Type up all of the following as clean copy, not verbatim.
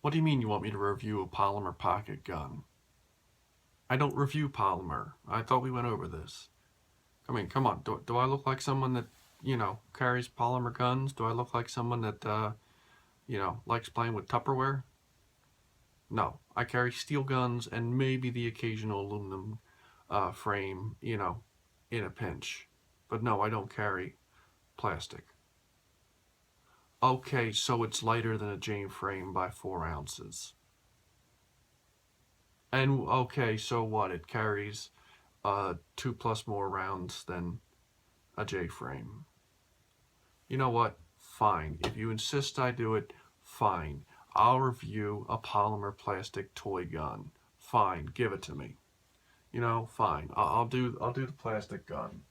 What do you mean you want me to review a polymer pocket gun? I don't review polymer. I thought we went over this. I mean, come on. Do I look like someone that, carries polymer guns? Do I look like someone that, likes playing with Tupperware? No. I carry steel guns and maybe the occasional aluminum frame, in a pinch. But no, I don't carry plastic. Okay, so it's lighter than a Jane frame by 4 ounces. And okay, so what? It carries 2+ more rounds than a J frame. You know what? Fine. If you insist I do it, fine. I'll review a polymer plastic toy gun. Fine, give it to me. Fine. I'll do the plastic gun.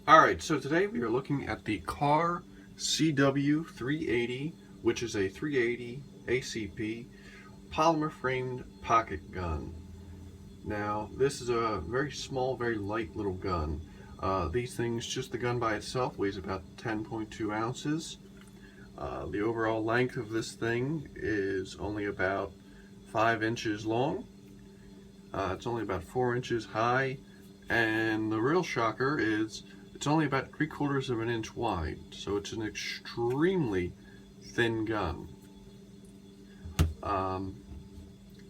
Alright, so today we are looking at the Kahr CW380, which is a 380 ACP polymer framed pocket gun. Now, this is a very small, very light little gun. These things, just the gun by itself, weighs about 10.2 ounces. The overall length of this thing is only about 5 inches long. It's only about 4 inches high, and the real shocker is it's only about 3/4 of an inch wide, so it's an extremely thin gun.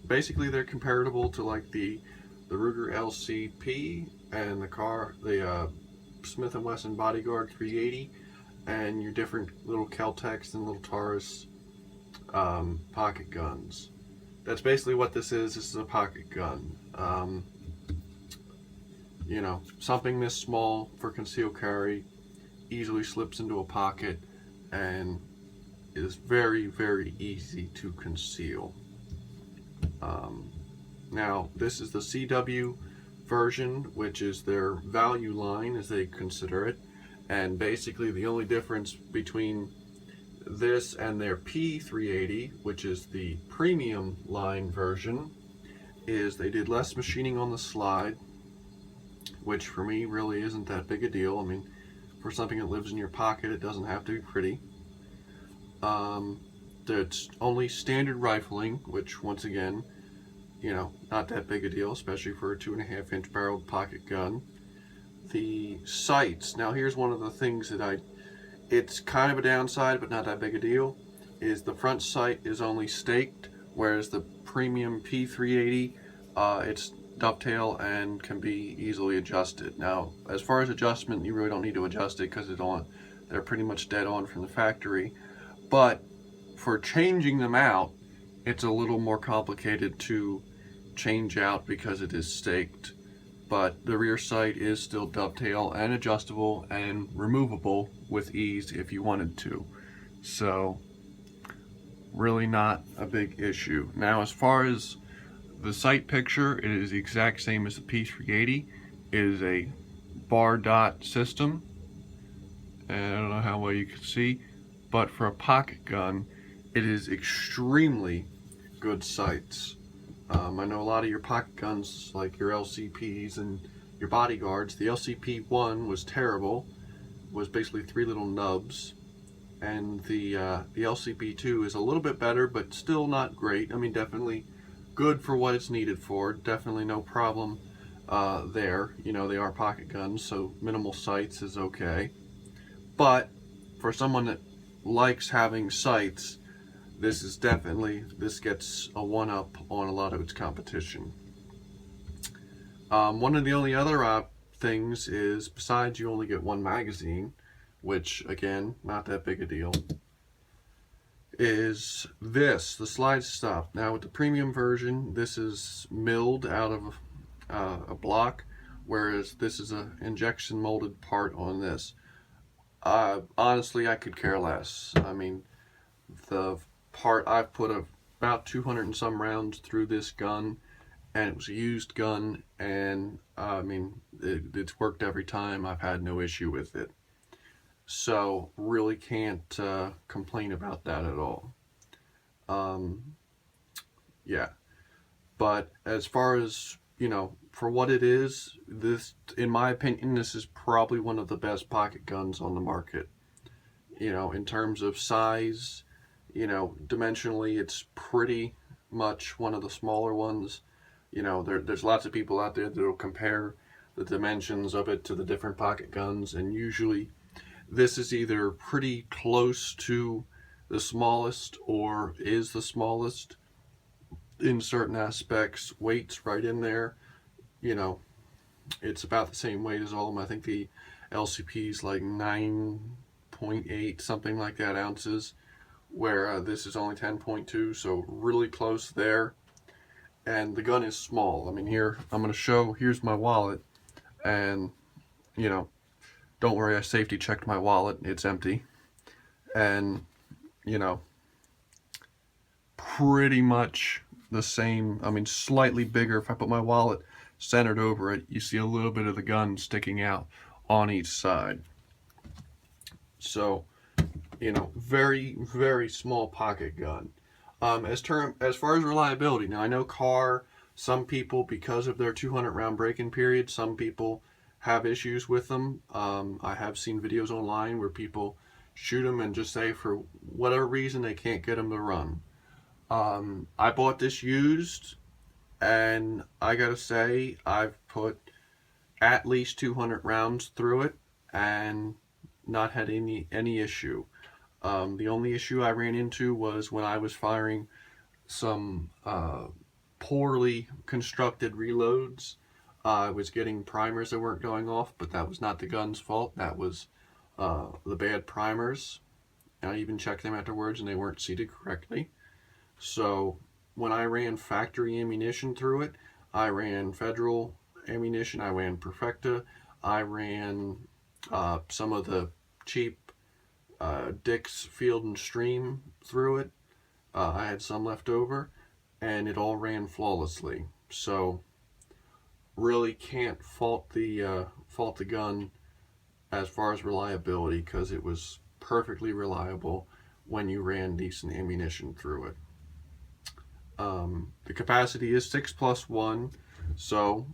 Basically, they're comparable to like the Ruger LCP and the Smith & Wesson Bodyguard 380, and your different little Kel-Tecs and little Taurus pocket guns. That's basically what this is. This is a pocket gun. Something this small for concealed carry easily slips into a pocket and is very, very easy to conceal. Now, this is the CW version, which is their value line as they consider it, and basically the only difference between this and their P380, which is the premium line version, is they did less machining on the slide, which for me really isn't that big a deal. I mean, for something that lives in your pocket, it doesn't have to be pretty. It's only standard rifling, which once again, not that big a deal, especially for a 2.5 inch barreled pocket gun. The sights, now here's one of the things that it's kind of a downside, but not that big a deal, is the front sight is only staked, whereas the premium P380, it's dovetail and can be easily adjusted. Now, as far as adjustment, you really don't need to adjust it because they're pretty much dead on from the factory. But for changing them out, it's a little more complicated to change out because it is staked. But the rear sight is still dovetail and adjustable and removable with ease if you wanted to. So, really not a big issue. Now, as far as the sight picture, it is the exact same as the P380. It is a bar dot system, and I don't know how well you can see, but for a pocket gun, it is extremely good sights. I know a lot of your pocket guns, like your LCPs and your Bodyguards, the LCP1 was terrible, was basically 3 little nubs, and the LCP2 is a little bit better, but still not great. I mean, definitely good for what it's needed for. Definitely no problem there. They are pocket guns, so minimal sights is okay. But for someone that likes having sights, this gets a 1-up on a lot of its competition. One of the only other things is, besides you only get 1 magazine, which again, not that big a deal, is the slide stop. Now with the premium version, this is milled out of a block, whereas this is an injection molded part on this. Honestly, I could care less. I mean, the part, I've put about 200 and some rounds through this gun, and it was a used gun, and I mean, it's worked every time. I've had no issue with it. So really can't complain about that at all. Um, yeah. But as far as, for what it is, this, in my opinion, this is probably one of the best pocket guns on the market. In terms of size, dimensionally, it's pretty much one of the smaller ones. There's lots of people out there that will compare the dimensions of it to the different pocket guns, and usually this is either pretty close to the smallest or is the smallest in certain aspects. Weight's right in there. You know, it's about the same weight as all of them. I think the LCP is like 9.8, something like that, ounces, where this is only 10.2, so really close there. And the gun is small. I mean, here, I'm going to show, here's my wallet, and, don't worry, I safety checked my wallet, it's empty. And, pretty much the same, I mean, slightly bigger. If I put my wallet centered over it, you see a little bit of the gun sticking out on each side. So, very, very small pocket gun. As far as reliability, now I know kahr, some people, because of their 200 round break-in period, some people have issues with them. I have seen videos online where people shoot them and just say for whatever reason they can't get them to run. I bought this used, and I gotta say I've put at least 200 rounds through it and not had any issue. The only issue I ran into was when I was firing some poorly constructed reloads. I was getting primers that weren't going off, but that was not the gun's fault. That was the bad primers. I even checked them afterwards and they weren't seated correctly. So when I ran factory ammunition through it, I ran Federal ammunition, I ran Perfecta, I ran some of the cheap Dick's Field and Stream through it. I had some left over, and it all ran flawlessly. So really can't fault the gun as far as reliability, because it was perfectly reliable when you ran decent ammunition through it. The capacity is 6+1, so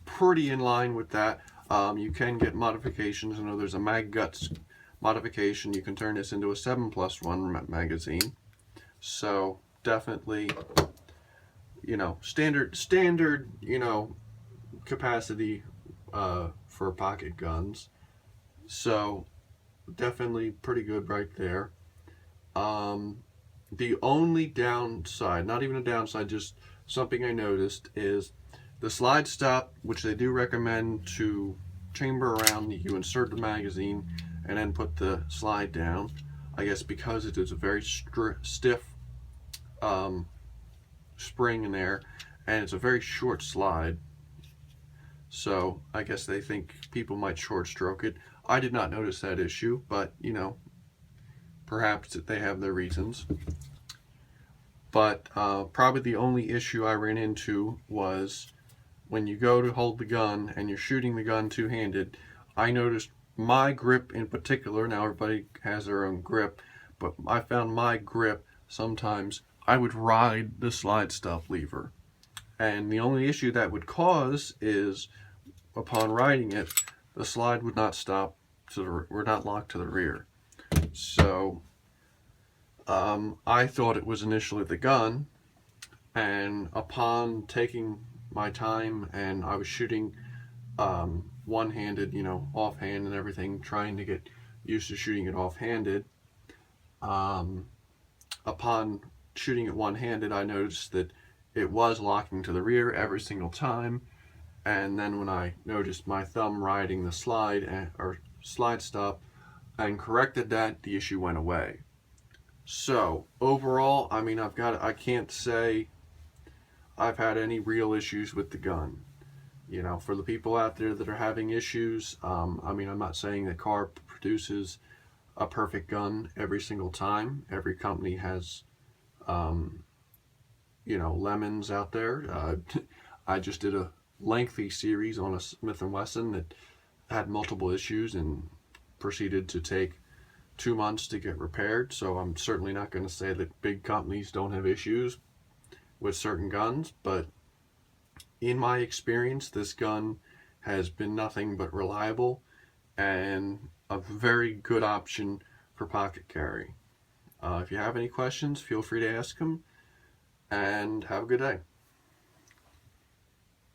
pretty in line with that. You can get modifications. I know there's a Mag Guts modification. You can turn this into a 7+1 magazine. So definitely, standard, capacity for pocket guns. So definitely pretty good right there. The only downside, not even a downside, just something I noticed, is the slide stop, which they do recommend to chamber around. You insert the magazine and then put the slide down. I guess because it is a very stiff spring in there, and it's a very short slide. So I guess they think people might short stroke it. I did not notice that issue, but perhaps they have their reasons. But probably the only issue I ran into was when you go to hold the gun and you're shooting the gun two-handed. I noticed my grip in particular, now everybody has their own grip, but I found my grip, sometimes I would ride the slide stop lever. And the only issue that would cause is upon riding it, the slide would not stop, we're not locked to the rear. So I thought it was initially the gun, and upon taking my time and I was shooting one-handed, offhand and everything, trying to get used to shooting it offhanded. Upon shooting it one-handed, I noticed that it was locking to the rear every single time, and then when I noticed my thumb riding the slide or slide stop and corrected that, the issue went away. So overall, I mean, I can't say I've had any real issues with the gun. For the people out there that are having issues, I mean, I'm not saying that kahr produces a perfect gun every single time. Every company has, lemons out there. I just did a lengthy series on a Smith & Wesson that had multiple issues and proceeded to take 2 months to get repaired. So I'm certainly not going to say that big companies don't have issues with certain guns, but in my experience, this gun has been nothing but reliable and a very good option for pocket carry. If you have any questions, feel free to ask them, and have a good day.